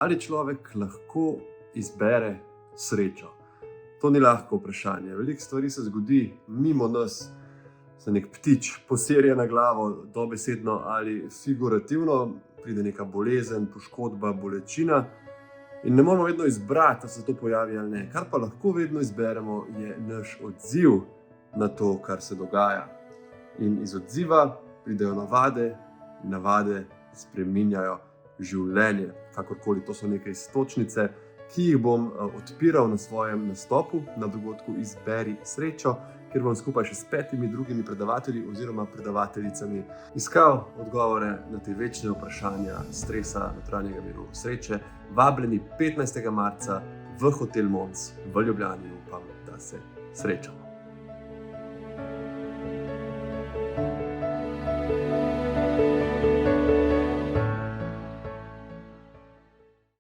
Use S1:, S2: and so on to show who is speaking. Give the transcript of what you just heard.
S1: Ali človek lahko izbere srečo? To ni lahko vprašanje. Veliko stvari se zgodi mimo nas, se nek ptič poserje na glavo, dobesedno ali figurativno, pride neka bolezen, poškodba, bolečina in ne moramo vedno izbrati, ali se to pojavi ali ne. Kar pa lahko vedno izberemo, je naš odziv na to, kar se dogaja. In iz odziva pridejo navade, in navade spreminjajo življenje. Kakorkoli, to so neke iztočnice, ki jih bom odpiral na svojem nastopu na dogodku Izberi srečo, kjer bom skupaj še s 5 drugimi predavatelji oziroma predavateljicami iskal odgovore na te večne vprašanja stresa, notranjega miru, sreče. Vabljeni 15. marca v Hotel Mons v Ljubljani. Upam, da se srečamo.